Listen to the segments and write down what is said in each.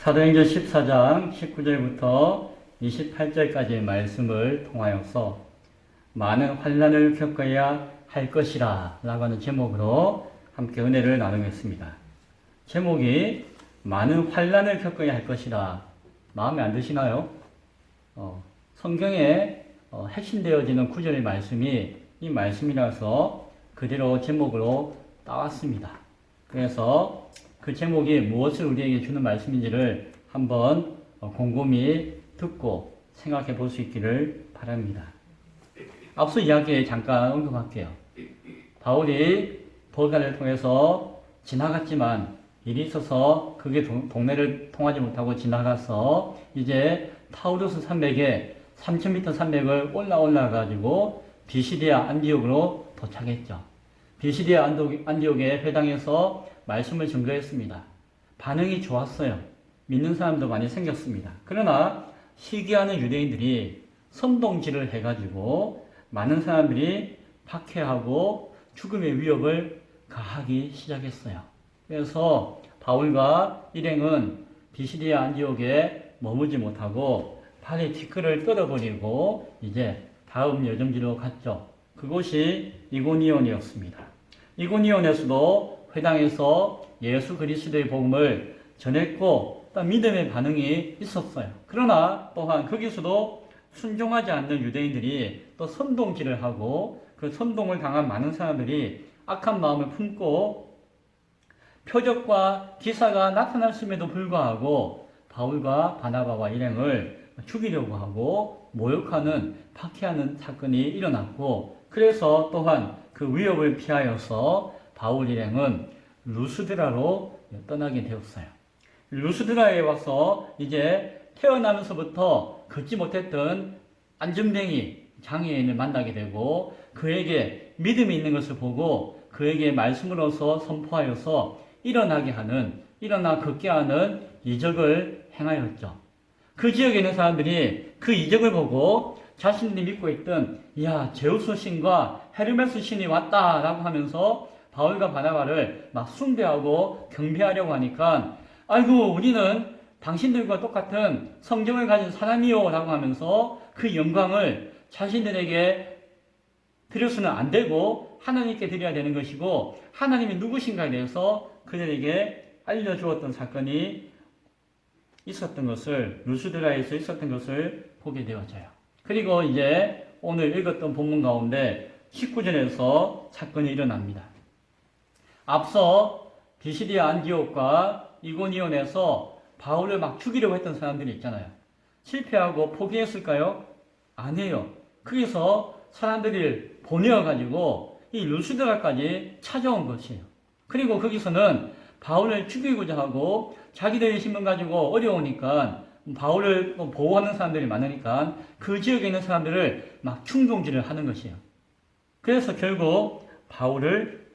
사도행전 14장 19절부터 28절까지의 말씀을 통하여서 많은 환난을 겪어야 할 것이라 라고 하는 제목으로 함께 은혜를 나누겠습니다. 제목이 많은 환난을 겪어야 할 것이라 마음에 안 드시나요? 성경에 핵심되어지는 구절의 말씀이 이 말씀이라서 그대로 제목으로 따왔습니다. 그래서 그 제목이 무엇을 우리에게 주는 말씀인지를 한번 곰곰이 듣고 생각해 볼 수 있기를 바랍니다. 앞서 이야기에 잠깐 언급할게요. 바울이 볼가를 통해서 지나갔지만 일이 있어서 그게 동네를 통하지 못하고 지나가서 이제 타우루스 산맥에 3000m 산맥을 올라가지고 비시디아 안디옥으로 도착했죠. 비시디아 안디옥의 회당에서 말씀을 증거했습니다. 반응이 좋았어요. 믿는 사람도 많이 생겼습니다. 그러나 시기하는 유대인들이 선동질을 해가지고 많은 사람들이 박해하고 죽음의 위협을 가하기 시작했어요. 그래서 바울과 일행은 비시디아 안디옥에 머무지 못하고 발에 티끌을 뜯어버리고 이제 다음 여정지로 갔죠. 그곳이 이고니온이었습니다. 이고니온에서도 회당에서 예수 그리스도의 복음을 전했고 또 믿음의 반응이 있었어요. 그러나 또한 거기서도 순종하지 않는 유대인들이 또 선동질을 하고 그 선동을 당한 많은 사람들이 악한 마음을 품고 표적과 기사가 나타났음에도 불구하고 바울과 바나바와 일행을 죽이려고 하고 모욕하는 박해하는 사건이 일어났고 그래서 또한 그 위협을 피하여서 바울 일행은 루스드라로 떠나게 되었어요. 루스드라에 와서 이제 태어나면서부터 걷지 못했던 안전뱅이 장애인을 만나게 되고 그에게 믿음이 있는 것을 보고 그에게 말씀으로서 선포하여서 일어나 걷게 하는 이적을 행하였죠. 그 지역에 있는 사람들이 그 이적을 보고 자신들이 믿고 있던 제우스 신과 헤르메스 신이 왔다라고 하면서 바울과 바나바를 막 숭배하고 경배하려고 하니까 아이고 우리는 당신들과 똑같은 성경을 가진 사람이요 라고 하면서 그 영광을 자신들에게 드려서는 안 되고 하나님께 드려야 되는 것이고 하나님이 누구신가에 대해서 그들에게 알려주었던 사건이 있었던 것을 루스드라에서 있었던 것을 보게 되어져요. 그리고 이제 오늘 읽었던 본문 가운데 19절에서 사건이 일어납니다. 앞서 비시디아 안디옥과 이고니온에서 바울을 막 죽이려고 했던 사람들이 있잖아요. 실패하고 포기했을까요? 아니에요. 거기서 사람들이 보내어가지고 이 루스드라까지 찾아온 것이에요. 그리고 거기서는 바울을 죽이고자 하고 자기들의 신분 가지고 어려우니까 바울을 보호하는 사람들이 많으니까 그 지역에 있는 사람들을 막 충동질을 하는 것이에요. 그래서 결국 바울을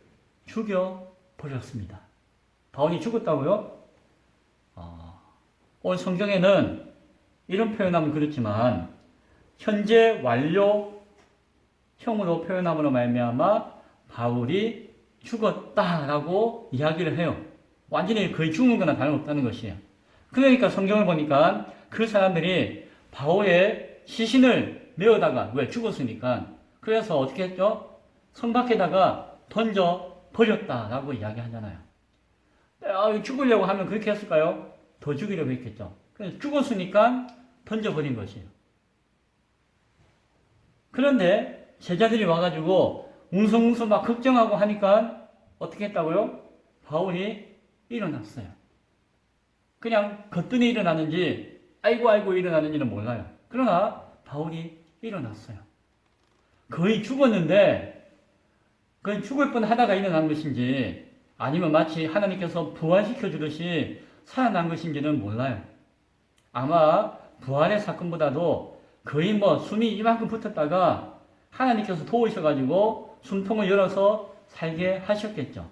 죽여버렸습니다. 바울이 죽었다고요? 오늘 성경에는 이런 표현하면 그렇지만 현재 완료형으로 표현함으로 말미암아 바울이 죽었다라고 이야기를 해요. 완전히 거의 죽은 거나 다름없다는 것이에요. 그러니까 성경을 보니까 그 사람들이 바울의 시신을 메어다가 왜 죽었으니까 그래서 어떻게 했죠? 성 밖에다가 던져 버렸다라고 이야기하잖아요. 죽으려고 하면 그렇게 했을까요? 더 죽이려고 했겠죠. 그래서 죽었으니까 던져버린 것이에요. 그런데 제자들이 와가지고 웅성웅성 막 걱정하고 하니까 어떻게 했다고요? 바울이 일어났어요. 그냥 거뜬히 일어나는지 아이고 일어나는지는 몰라요. 그러나 바울이 일어났어요. 거의 죽었는데 그건 죽을 뻔하다가 일어난 것인지 아니면 마치 하나님께서 부활시켜 주듯이 살아난 것인지는 몰라요. 아마 부활의 사건보다도 거의 숨이 이만큼 붙었다가 하나님께서 도우셔가지고 숨통을 열어서 살게 하셨겠죠.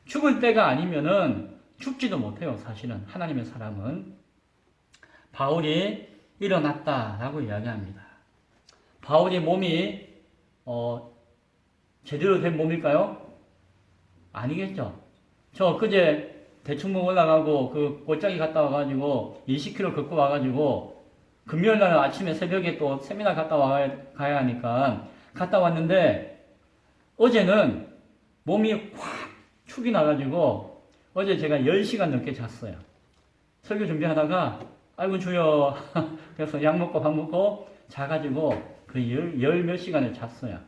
죽을 때가 아니면은 죽지도 못해요. 사실은 하나님의 사람은. 바울이 일어났다라고 이야기합니다. 바울이 몸이 제대로 된 몸일까요? 아니겠죠. 저 그제 대충봉 올라가고 그 골짜기 갔다 와가지고 20km 걷고 와가지고 금요일 날 아침에 새벽에 또 세미나 가야 하니까 갔다 왔는데 어제는 몸이 확 축이 나가지고 어제 제가 10시간 넘게 잤어요. 설교 준비하다가 아이고 주여 그래서 약 먹고 밥 먹고 자가지고 그 열 몇 시간을 잤어요.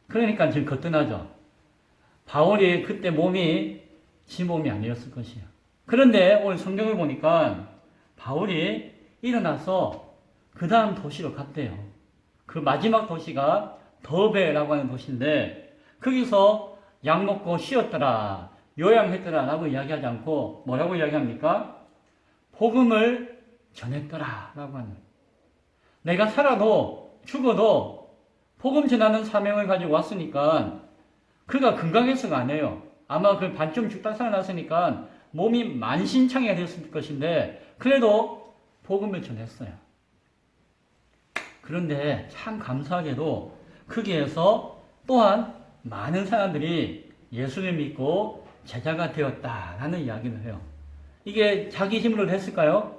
그러니까 지금 거뜬하죠. 바울이 그때 몸이 지 몸이 아니었을 것이에요. 그런데 오늘 성경을 보니까 바울이 일어나서 그 다음 도시로 갔대요. 그 마지막 도시가 더베라고 하는 도시인데 거기서 약 먹고 쉬었더라, 요양했더라 라고 이야기하지 않고 뭐라고 이야기합니까? 복음을 전했더라 라고 하는. 내가 살아도 죽어도 복음 전하는 사명을 가지고 왔으니까 그가 건강해서가 아니에요. 아마 그 반쯤 죽다 살아났으니까 몸이 만신창이가 됐을 것인데 그래도 복음을 전했어요. 그런데 참 감사하게도 거기에서 또한 많은 사람들이 예수를 믿고 제자가 되었다라는 이야기를 해요. 이게 자기 힘으로 했을까요?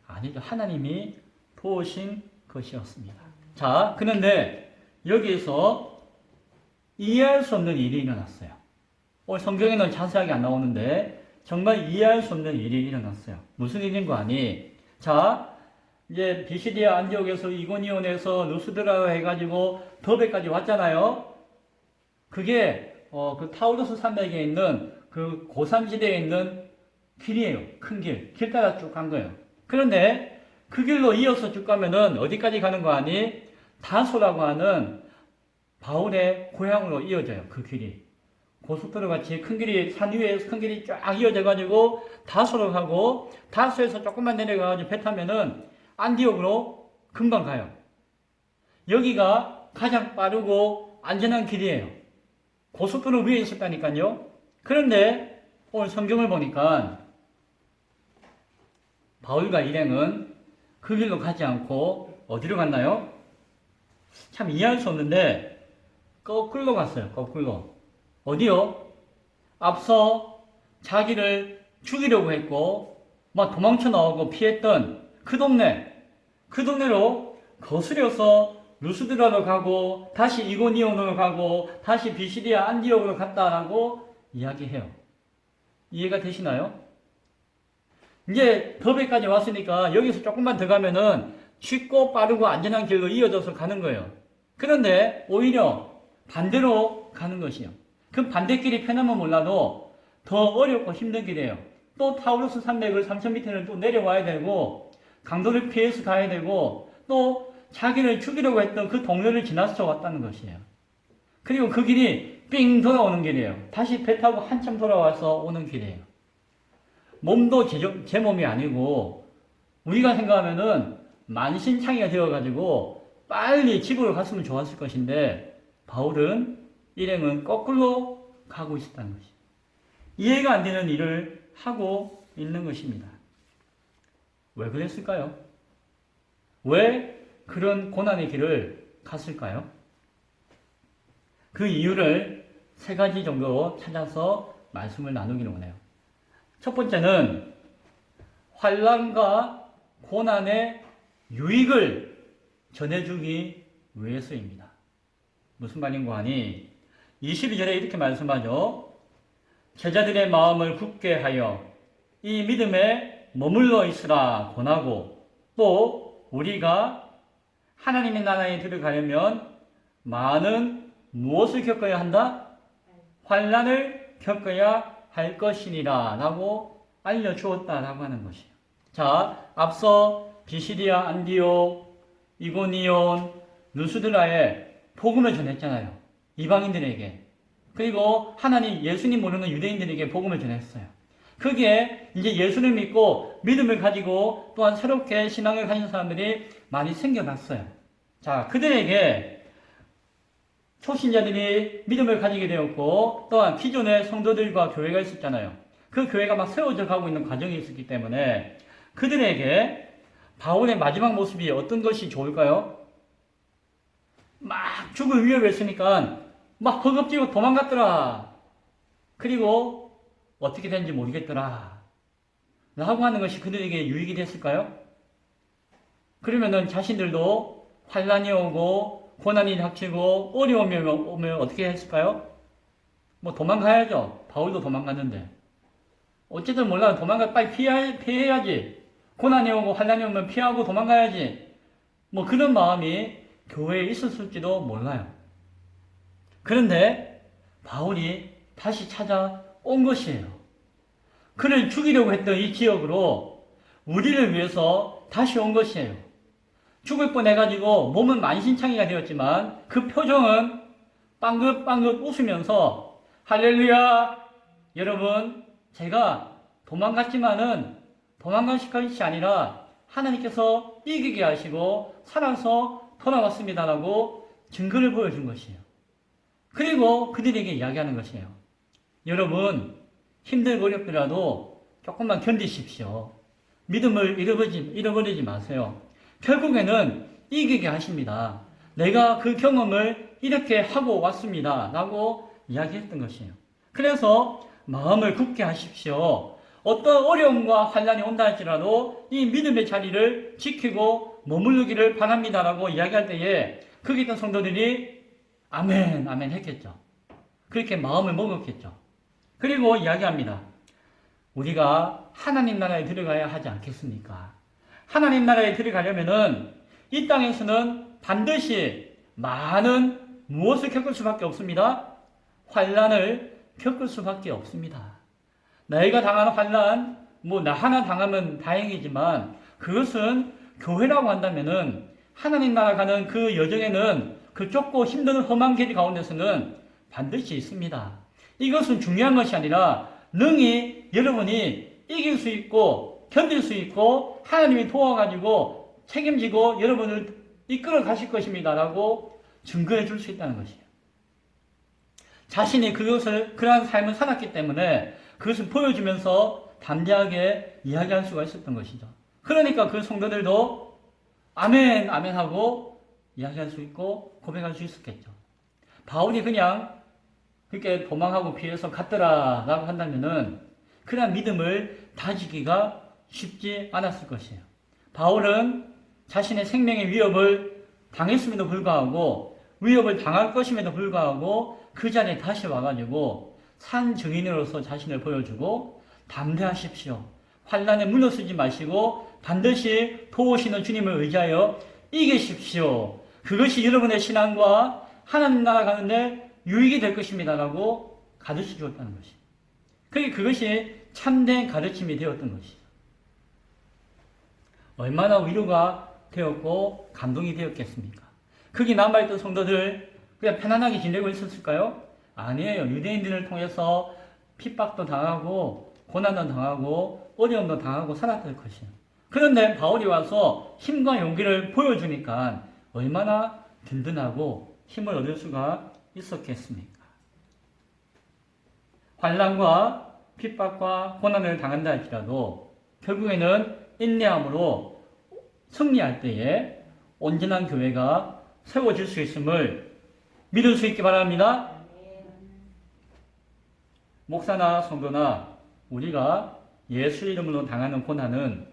아니죠. 하나님이 도우신 것이었습니다. 자, 그런데 여기에서 이해할 수 없는 일이 일어났어요. 오늘 성경에는 자세하게 안 나오는데 정말 이해할 수 없는 일이 일어났어요. 무슨 일인 거 아니? 자, 이제 비시디아 안디옥에서 이고니온에서 루스드라로 해가지고 더베까지 왔잖아요. 그게 그 타우루스 산맥에 있는 그 고산지대에 있는 길이에요. 큰 길. 길 따라 쭉 간 거예요. 그런데 그 길로 이어서 쭉 가면은 어디까지 가는 거 아니? 다소라고 하는 바울의 고향으로 이어져요. 그 길이. 고속도로 같이 큰 길이, 산 위에 큰 길이 쫙 이어져가지고 다소로 가고 다소에서 조금만 내려가가지고 배 타면은 안디옥으로 금방 가요. 여기가 가장 빠르고 안전한 길이에요. 고속도로 위에 있었다니까요. 그런데 오늘 성경을 보니까 바울과 일행은 그 길로 가지 않고 어디로 갔나요? 참 이해할 수 없는데 거꾸로 갔어요. 거꾸로. 어디요? 앞서 자기를 죽이려고 했고 막 도망쳐 나오고 피했던 그 동네로 거스려서 루스드라로 가고 다시 이고니온으로 가고 다시 비시디아 안디옥으로 갔다라고 이야기해요. 이해가 되시나요? 이제 더베까지 왔으니까 여기서 조금만 더 가면은 쉽고 빠르고 안전한 길로 이어져서 가는 거예요. 그런데 오히려 반대로 가는 것이요. 그 반대길이 편하면 몰라도 더 어렵고 힘든 길이에요. 또 타우루스 산맥을 3000m를 또 내려와야 되고 강도를 피해서 가야 되고 또 자기를 죽이려고 했던 그 동료를 지나쳐 왔다는 것이에요. 그리고 그 길이 삥 돌아오는 길이에요. 다시 배 타고 한참 돌아와서 오는 길이에요. 몸도 제 몸이 아니고 우리가 생각하면은 만신창이가 되어가지고 빨리 집으로 갔으면 좋았을 것인데 바울은 일행은 거꾸로 가고 있었다는 것이에요. 이해가 안 되는 일을 하고 있는 것입니다. 왜 그랬을까요? 왜 그런 고난의 길을 갔을까요? 그 이유를 세 가지 정도로 찾아서 말씀을 나누기를 원해요. 첫 번째는 환난과 고난의 유익을 전해주기 위해서입니다. 무슨 말인고 하니 22절에 이렇게 말씀하죠. 제자들의 마음을 굳게 하여 이 믿음에 머물러 있으라 권하고 또 우리가 하나님의 나라에 들어가려면 많은 무엇을 겪어야 한다? 환난을 겪어야 할 것이니라 라고 알려주었다라고 하는 것이에요. 자, 앞서 비시디아 안디옥, 이고니온, 루스드라에 복음을 전했잖아요. 이방인들에게. 그리고 하나님, 예수님 모르는 유대인들에게 복음을 전했어요. 그게 이제 예수를 믿고 믿음을 가지고 또한 새롭게 신앙을 가진 사람들이 많이 생겨났어요. 자, 그들에게 초신자들이 믿음을 가지게 되었고 또한 기존의 성도들과 교회가 있었잖아요. 그 교회가 막 세워져 가고 있는 과정이 있었기 때문에 그들에게 바울의 마지막 모습이 어떤 것이 좋을까요? 막 죽을 위협을 했으니까 막 허겁지겁 도망갔더라. 그리고 어떻게 되는지 모르겠더라. 라고 하는 것이 그들에게 유익이 됐을까요? 그러면은 자신들도 환란이 오고 고난이 닥치고 어려움이 오면 어떻게 했을까요? 뭐 도망가야죠. 바울도 도망갔는데. 어쨌든 몰라 빨리 피해야지. 고난이 오고 환란이 오면 피하고 도망가야지. 뭐 그런 마음이 교회에 있었을지도 몰라요. 그런데 바울이 다시 찾아온 것이에요. 그를 죽이려고 했던 이 지역으로 우리를 위해서 다시 온 것이에요. 죽을 뻔해가지고 몸은 만신창이가 되었지만 그 표정은 빵긋빵긋 웃으면서 할렐루야! 여러분, 제가 도망갔지만은 도망간 것이 아니라 하나님께서 이기게 하시고 살아서 돌아왔습니다라고 증거를 보여준 것이에요. 그리고 그들에게 이야기하는 것이에요. 여러분, 힘들고 어렵더라도 조금만 견디십시오. 믿음을 잃어버리지 마세요. 결국에는 이기게 하십니다. 내가 그 경험을 이렇게 하고 왔습니다. 라고 이야기했던 것이에요. 그래서 마음을 굳게 하십시오. 어떤 어려움과 환란이 온다 할지라도 이 믿음의 자리를 지키고 머무르기를 바랍니다. 라고 이야기할 때에 거기 있던 성도들이 아멘, 아멘 했겠죠. 그렇게 마음을 먹었겠죠. 그리고 이야기합니다. 우리가 하나님 나라에 들어가야 하지 않겠습니까? 하나님 나라에 들어가려면은 이 땅에서는 반드시 많은 무엇을 겪을 수밖에 없습니다. 환란을 겪을 수밖에 없습니다. 너희가 당하는 환란, 나 하나 당하면 다행이지만 그것은 교회라고 한다면은 하나님 나라 가는 그 여정에는 그 좁고 힘든 험한 길 가운데서는 반드시 있습니다. 이것은 중요한 것이 아니라 능히 여러분이 이길 수 있고 견딜 수 있고 하나님이 도와가지고 책임지고 여러분을 이끌어 가실 것입니다. 라고 증거해 줄 수 있다는 것이에요. 자신이 그러한 삶을 살았기 때문에 그것을 보여주면서 담대하게 이야기할 수가 있었던 것이죠. 그러니까 그 성도들도 아멘, 아멘 하고 이야기할 수 있고 고백할 수 있었겠죠. 바울이 그냥 그렇게 도망하고 피해서 갔더라 라고 한다면은 그런 믿음을 다지기가 쉽지 않았을 것이에요. 바울은 자신의 생명의 위협을 당했음에도 불구하고 위협을 당할 것임에도 불구하고 그 자리에 다시 와가지고 산 증인으로서 자신을 보여주고 담대하십시오. 환란에 물러서지 마시고 반드시 도우시는 주님을 의지하여 이기십시오. 그것이 여러분의 신앙과 하나님 나라 가는데 유익이 될 것입니다. 라고 가르쳐 주었다는 것이에요. 그것이 참된 가르침이 되었던 것이죠. 얼마나 위로가 되었고 감동이 되었겠습니까? 거기 남아있던 성도들 그냥 편안하게 지내고 있었을까요? 아니에요. 유대인들을 통해서 핍박도 당하고 고난도 당하고 어려움도 당하고 살았을 것이에요. 그런데 바울이 와서 힘과 용기를 보여주니까 얼마나 든든하고 힘을 얻을 수가 있었겠습니까? 환난과 핍박과 고난을 당한다 할지라도 결국에는 인내함으로 승리할 때에 온전한 교회가 세워질 수 있음을 믿을 수 있기 바랍니다. 목사나 성도나 우리가 예수 이름으로 당하는 고난은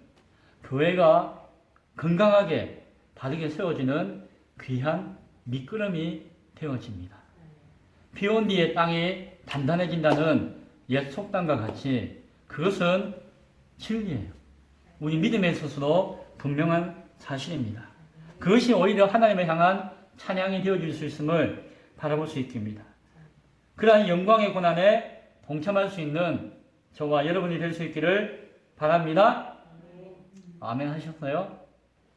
교회가 건강하게 바르게 세워지는 귀한 밑거름이 되어집니다. 비 온 뒤에 땅이 단단해진다는 옛 속담과 같이 그것은 진리예요. 우리 믿음에 있어서도 분명한 사실입니다. 그것이 오히려 하나님을 향한 찬양이 되어줄 수 있음을 바라볼 수 있습니다. 그러한 영광의 고난에 동참할 수 있는 저와 여러분이 될 수 있기를 바랍니다. 아멘 하셨어요?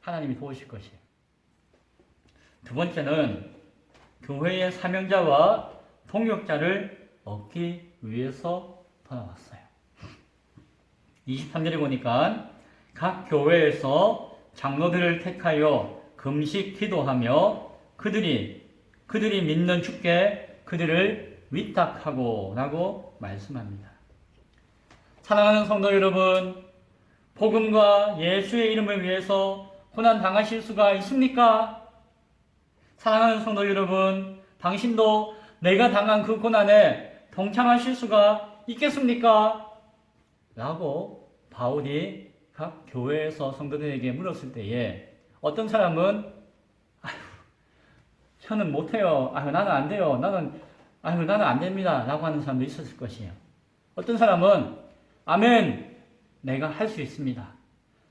하나님이 도우실 것이에요. 두 번째는 교회의 사명자와 동역자를 얻기 위해서 돌아왔어요. 23절에 보니까 각 교회에서 장로들을 택하여 금식 기도하며 그들이 믿는 주께 그들을 위탁하고 라고 말씀합니다. 사랑하는 성도 여러분, 복음과 예수의 이름을 위해서 고난 당하실 수가 있습니까? 사랑하는 성도 여러분, 당신도 내가 당한 그 고난에 동참하실 수가 있겠습니까? 라고 바울이 각 교회에서 성도들에게 물었을 때에 어떤 사람은 아유, 저는 못해요. 아유, 나는 안 돼요. 나는 안 됩니다. 라고 하는 사람도 있었을 것이에요. 어떤 사람은 아멘, 내가 할 수 있습니다.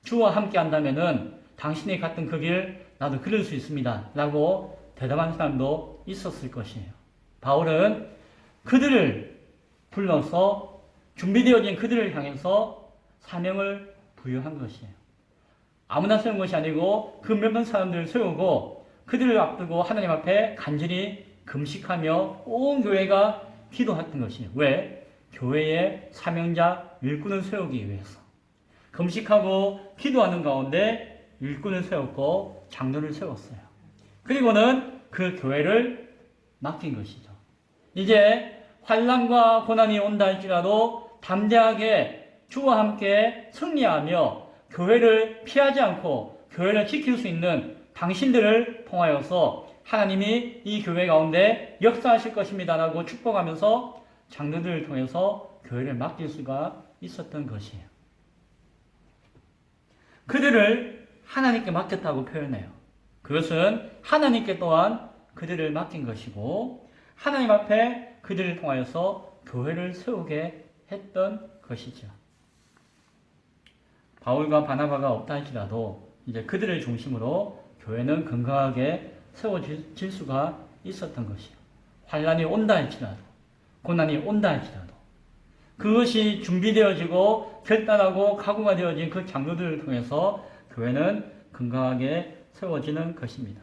주와 함께 한다면은 당신이 갔던 그 길 나도 걸을 수 있습니다. 라고 대답하는 사람도 있었을 것이에요. 바울은 그들을 불러서 준비되어진 그들을 향해서 사명을 부여한 것이에요. 아무나 세운 것이 아니고 그 몇몇 사람들을 세우고 그들을 앞두고 하나님 앞에 간절히 금식하며 온 교회가 기도했던 것이에요. 왜? 교회의 사명자 일꾼을 세우기 위해서. 금식하고 기도하는 가운데 일꾼을 세웠고 장로를 세웠어요. 그리고는 그 교회를 맡긴 것이죠. 이제 환난과 고난이 온다 할지라도 담대하게 주와 함께 승리하며 교회를 피하지 않고 교회를 지킬 수 있는 당신들을 통하여서 하나님이 이 교회 가운데 역사하실 것입니다라고 축복하면서 장로들을 통해서 교회를 맡길 수가 있었던 것이에요. 그들을 하나님께 맡겼다고 표현해요. 그것은 하나님께 또한 그들을 맡긴 것이고 하나님 앞에 그들을 통하여서 교회를 세우게 했던 것이죠. 바울과 바나바가 없다 할지라도 이제 그들을 중심으로 교회는 건강하게 세워질 수가 있었던 것이요. 환난이 온다 할지라도, 고난이 온다 할지라도, 그것이 준비되어지고 결단하고 각오가 되어진 그 장로들을 통해서 교회는 건강하게 세워지는 것입니다.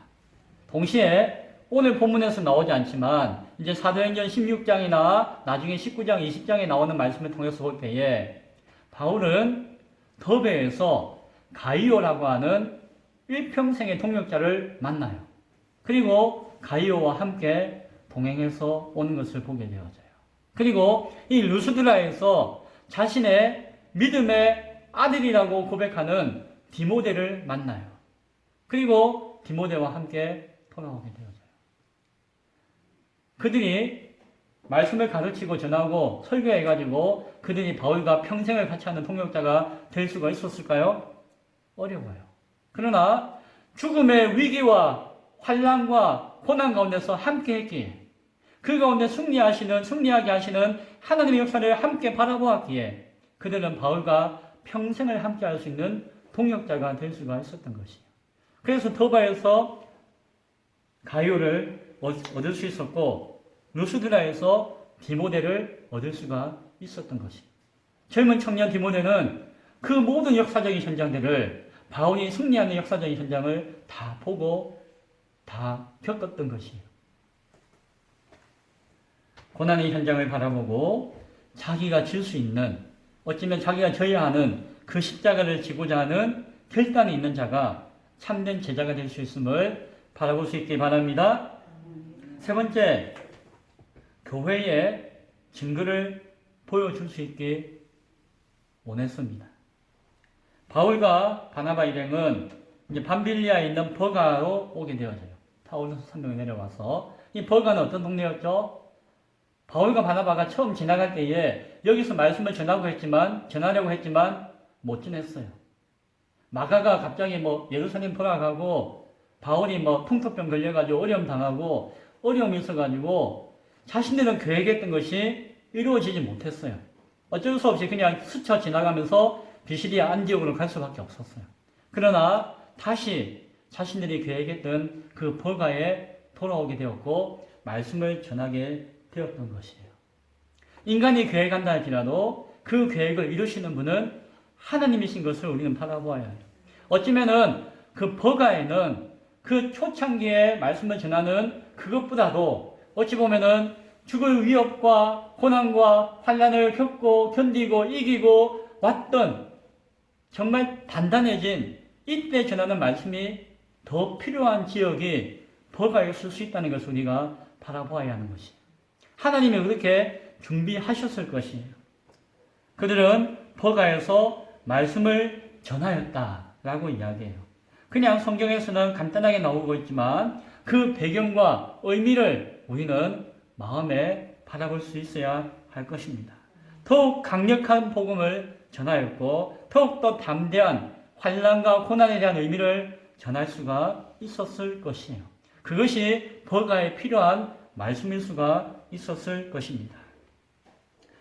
동시에 오늘 본문에서 나오지 않지만 이제 사도행전 16장이나 나중에 19장, 20장에 나오는 말씀을 통해서 볼 때에 바울은 더베에서 가이오라고 하는 일평생의 동역자를 만나요. 그리고 가이오와 함께 동행해서 오는 것을 보게 되어져요. 그리고 이 루스드라에서 자신의 믿음의 아들이라고 고백하는 디모데를 만나요. 그리고 디모데와 함께 돌아오게 되어져요. 그들이 말씀을 가르치고 전하고 설교해가지고 그들이 바울과 평생을 같이 하는 동역자가 될 수가 있었을까요? 어려워요. 그러나 죽음의 위기와 환난과 고난 가운데서 함께 했기에 그 가운데 승리하게 하시는 하나님의 역사를 함께 바라보았기에 그들은 바울과 평생을 함께 할 수 있는 동역자가 될 수가 있었던 것이에요. 그래서 더바에서 가이오를 얻을 수 있었고 루스드라에서 디모데를 얻을 수가 있었던 것이에요. 젊은 청년 디모데는 그 모든 역사적인 현장들을 바울이 승리하는 역사적인 현장을 다 보고 다 겪었던 것이에요. 고난의 현장을 바라보고 자기가 질 수 있는, 어쩌면 자기가 져야 하는 그 십자가를 지고자 하는 결단이 있는 자가 참된 제자가 될 수 있음을 바라볼 수 있기 바랍니다. 세 번째, 교회에 증거를 보여줄 수 있기 원했습니다. 바울과 바나바 일행은 이제 밤빌리아에 있는 버가로 오게 되어져요. 타올로스 산맥에 내려와서. 이 버가는 어떤 동네였죠? 바울과 바나바가 처음 지나갈 때에 여기서 말씀을 전하려고 했지만 못 지냈어요. 마가가 갑자기 예루살렘 돌아가고 바울이 풍토병 걸려가지고 어려움 당하고 어려움이 있어가지고 자신들은 계획했던 것이 이루어지지 못했어요. 어쩔 수 없이 그냥 스쳐 지나가면서 비시디아 안디옥으로 갈 수밖에 없었어요. 그러나 다시 자신들이 계획했던 그 버가에 돌아오게 되었고 말씀을 전하게 되었던 것이에요. 인간이 계획한다 할지라도 그 계획을 이루시는 분은 하나님이신 것을 우리는 바라보아야 해요. 어쩌면은 그 버가에는 그 초창기에 말씀을 전하는 그것보다도 어찌 보면은 죽을 위협과 고난과 환난을 겪고 견디고 이기고 왔던 정말 단단해진 이때 전하는 말씀이 더 필요한 지역이 버가에 있을 수 있다는 것을 우리가 바라보아야 하는 것이에요. 하나님이 그렇게 준비하셨을 것이에요. 그들은 버가에서 말씀을 전하였다라고 이야기해요. 그냥 성경에서는 간단하게 나오고 있지만 그 배경과 의미를 우리는 마음에 바라볼 수 있어야 할 것입니다. 더욱 강력한 복음을 전하였고 더욱더 담대한 환난과 고난에 대한 의미를 전할 수가 있었을 것이에요. 그것이 버가에 필요한 말씀일 수가 있었을 것입니다.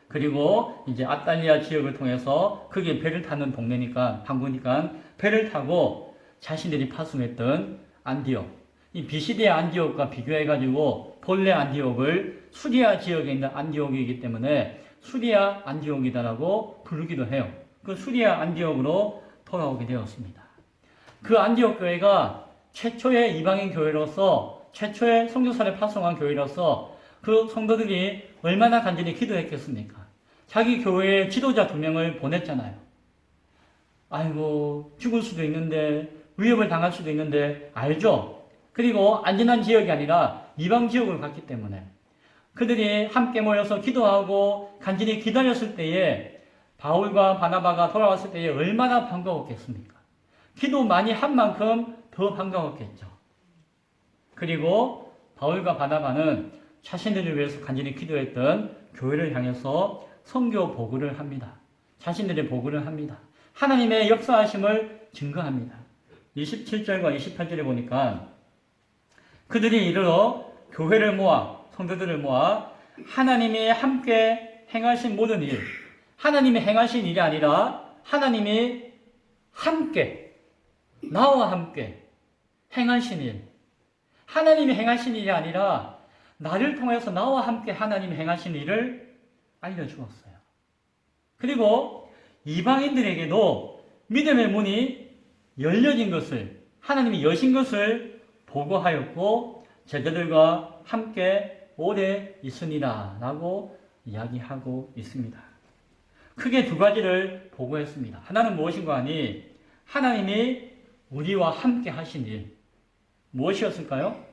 그리고 이제 아탈리아 지역을 통해서 그게 배를 타는 동네니까 항구니까 배를 타고 자신들이 파송했던 안디옥, 이 비시디아 안디옥과 비교해가지고 본래 안디옥을 수리아 지역에 있는 안디옥이기 때문에 수리아 안디옥이다라고 부르기도 해요. 그 수리아 안디옥으로 돌아오게 되었습니다. 그 안디옥 교회가 최초의 이방인 교회로서 최초의 선교사를 파송한 교회로서 그 성도들이 얼마나 간절히 기도했겠습니까? 자기 교회에 지도자 2명을 보냈잖아요. 아이고 죽을 수도 있는데 위협을 당할 수도 있는데 알죠? 그리고 안전한 지역이 아니라 이방 지역을 갔기 때문에 그들이 함께 모여서 기도하고 간절히 기다렸을 때에 바울과 바나바가 돌아왔을 때에 얼마나 반가웠겠습니까? 기도 많이 한 만큼 더 반가웠겠죠. 그리고 바울과 바나바는 자신들을 위해서 간절히 기도했던 교회를 향해서 선교 보고를 합니다. 자신들의 보고를 합니다. 하나님의 역사하심을 증거합니다. 27절과 28절에 보니까 그들이 이르러 교회를 모아 성도들을 모아 하나님이 함께 행하신 모든 일, 하나님이 행하신 일이 아니라 하나님이 함께 나와 함께 행하신 일, 하나님이 행하신 일이 아니라 나를 통해서 나와 함께 하나님이 행하신 일을 알려주었어요. 그리고 이방인들에게도 믿음의 문이 열려진 것을, 하나님이 여신 것을 보고하였고 제자들과 함께 오래 있으니라 라고 이야기하고 있습니다. 크게 2가지를 보고했습니다. 하나는 무엇인가 하니 하나님이 우리와 함께 하신 일, 무엇이었을까요?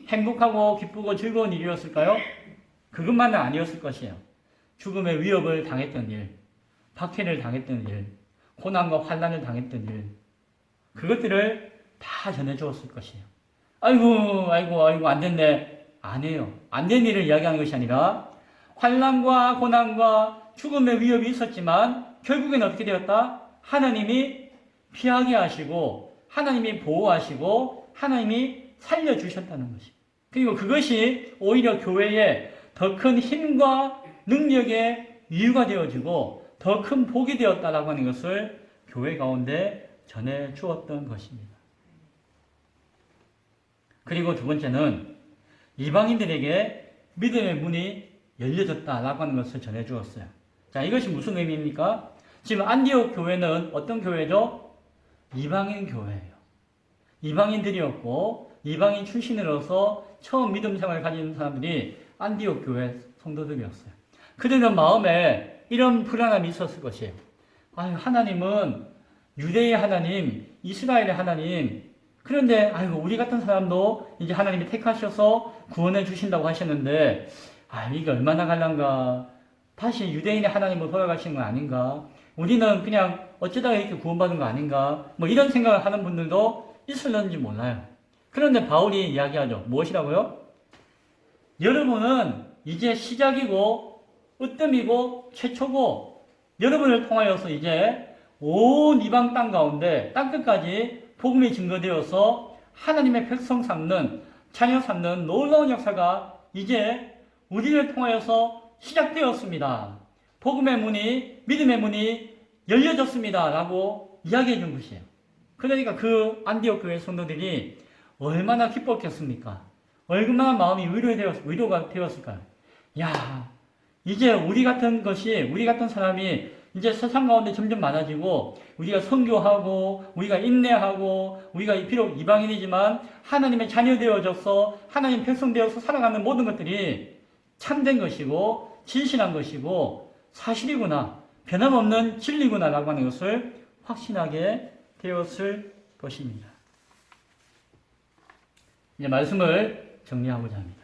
행복하고 기쁘고 즐거운 일이었을까요? 그것만은 아니었을 것이에요. 죽음의 위협을 당했던 일, 박해를 당했던 일, 고난과 환난을 당했던 일, 그것들을 다 전해주었을 것이에요. 아이고 안 됐네. 아니에요. 안 된 일을 이야기하는 것이 아니라 환난과 고난과 죽음의 위협이 있었지만 결국엔 어떻게 되었다? 하나님이 피하게 하시고 하나님이 보호하시고 하나님이 살려주셨다는 것이. 그리고 그것이 오히려 교회에 더 큰 힘과 능력의 이유가 되어지고 더 큰 복이 되었다라고 하는 것을 교회 가운데 전해 주었던 것입니다. 그리고 2번째는 이방인들에게 믿음의 문이 열려졌다라고 하는 것을 전해 주었어요. 자, 이것이 무슨 의미입니까? 지금 안디옥 교회는 어떤 교회죠? 이방인 교회예요. 이방인들이었고 이방인 출신으로서 처음 믿음 생활을 가진 사람들이 안디옥 교회 성도들이었어요. 그들은 마음에 이런 불안함이 있었을 것이에요. 아유, 하나님은 유대의 하나님, 이스라엘의 하나님, 그런데 아이고 우리 같은 사람도 이제 하나님이 택하셔서 구원해 주신다고 하셨는데 이게 얼마나 갈란가, 다시 유대인의 하나님으로 돌아가시는 건 아닌가, 우리는 그냥 어쩌다가 이렇게 구원받은 거 아닌가, 뭐 이런 생각을 하는 분들도 있을는지 몰라요. 그런데 바울이 이야기하죠. 무엇이라고요? 여러분은 이제 시작이고 으뜸이고 최초고 여러분을 통하여서 이제 온 이방 땅 가운데 땅끝까지 복음이 증거되어서 하나님의 백성 삼는, 자녀 삼는 놀라운 역사가 이제 우리를 통하여서 시작되었습니다. 복음의 문이, 믿음의 문이 열려졌습니다. 라고 이야기해 준 것이에요. 그러니까 그 안디옥 교회 성도들이 얼마나 기뻤겠습니까? 얼마나 마음이 위로가 되었을까요? 야, 이제 우리 같은 사람이 이제 세상 가운데 점점 많아지고 우리가 선교하고 우리가 인내하고 우리가 비록 이방인이지만 하나님의 자녀 되어져서 하나님 백성 되어서 살아가는 모든 것들이 참된 것이고 진실한 것이고 사실이구나, 변함없는 진리구나라고 하는 것을 확신하게 되었을 것입니다. 이제 말씀을 정리하고자 합니다.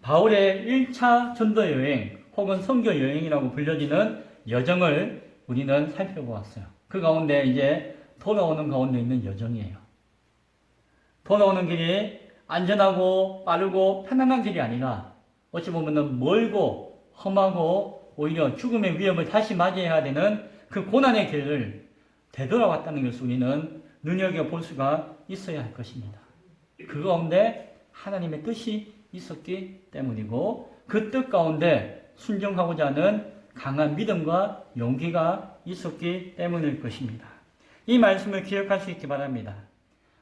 바울의 1차 전도 여행 혹은 선교 여행이라고 불려지는 여정을 우리는 살펴보았어요. 그 가운데 이제 돌아오는 가운데 있는 여정이에요. 돌아오는 길이 안전하고 빠르고 편안한 길이 아니라 어찌 보면 멀고 험하고 오히려 죽음의 위협을 다시 맞이해야 되는 그 고난의 길을 되돌아왔다는 것을 우리는 눈여겨볼 수가 있어야 할 것입니다. 그 가운데 하나님의 뜻이 있었기 때문이고 그 뜻 가운데 순종하고자 하는 강한 믿음과 용기가 있었기 때문일 것입니다. 이 말씀을 기억할 수 있기 바랍니다.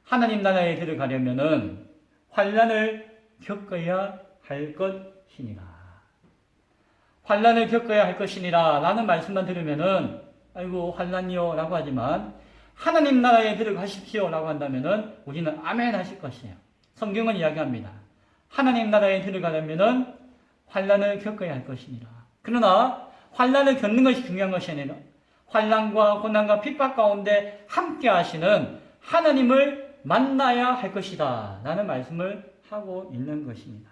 하나님 나라에 들어가려면은 환난을 겪어야 할 것이니라. 환난을 겪어야 할 것이니라 라는 말씀만 들으면은 아이고 환난이요 라고 하지만 하나님 나라에 들어가십시오 라고 한다면은 우리는 아멘 하실 것이에요. 성경은 이야기합니다. 하나님 나라에 들어가려면은 환난을 겪어야 할 것이니라. 그러나 환난을 겪는 것이 중요한 것이 아니라 환난과 고난과 핍박 가운데 함께 하시는 하나님을 만나야 할 것이다 라는 말씀을 하고 있는 것입니다.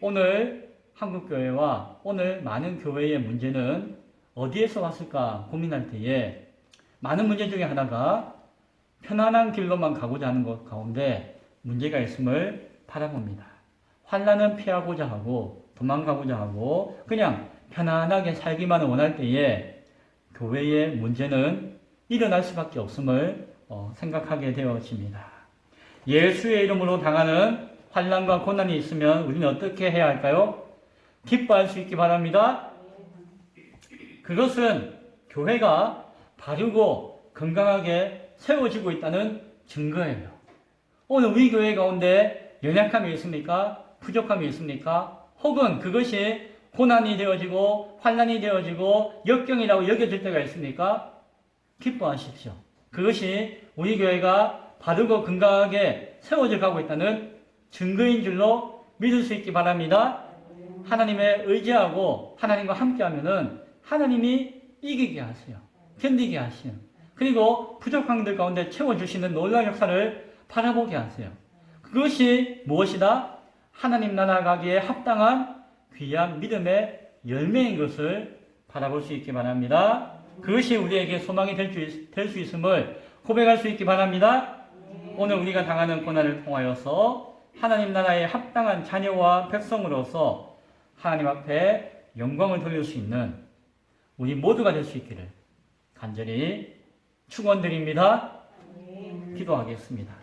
오늘 한국교회와 오늘 많은 교회의 문제는 어디에서 왔을까 고민할 때에 많은 문제 중에 하나가 편안한 길로만 가고자 하는 것 가운데 문제가 있음을 바라봅니다. 환난은 피하고자 하고 도망가고자 하고 그냥 편안하게 살기만 원할 때에 교회의 문제는 일어날 수밖에 없음을 생각하게 되어집니다. 예수의 이름으로 당하는 환난과 고난이 있으면 우리는 어떻게 해야 할까요? 기뻐할 수 있기 바랍니다. 그것은 교회가 바르고 건강하게 세워지고 있다는 증거예요. 오늘 우리 교회 가운데 연약함이 있습니까? 부족함이 있습니까? 혹은 그것이 고난이 되어지고 환난이 되어지고 역경이라고 여겨질 때가 있습니까? 기뻐하십시오. 그것이 우리 교회가 바르고 건강하게 세워져 가고 있다는 증거인 줄로 믿을 수 있기 바랍니다. 하나님에 의지하고 하나님과 함께하면은 하나님이 이기게 하세요. 견디게 하시는. 그리고 부족한 들 가운데 채워주시는 놀라운 역사를 바라보게 하세요. 그것이 무엇이다? 하나님 나라 가기에 합당한 귀한 믿음의 열매인 것을 바라볼 수 있기 바랍니다. 그것이 우리에게 소망이 될 수 있음을 고백할 수 있기 바랍니다. 오늘 우리가 당하는 고난을 통하여서 하나님 나라에 합당한 자녀와 백성으로서 하나님 앞에 영광을 돌릴 수 있는 우리 모두가 될 수 있기를 간절히 축원드립니다. 기도하겠습니다.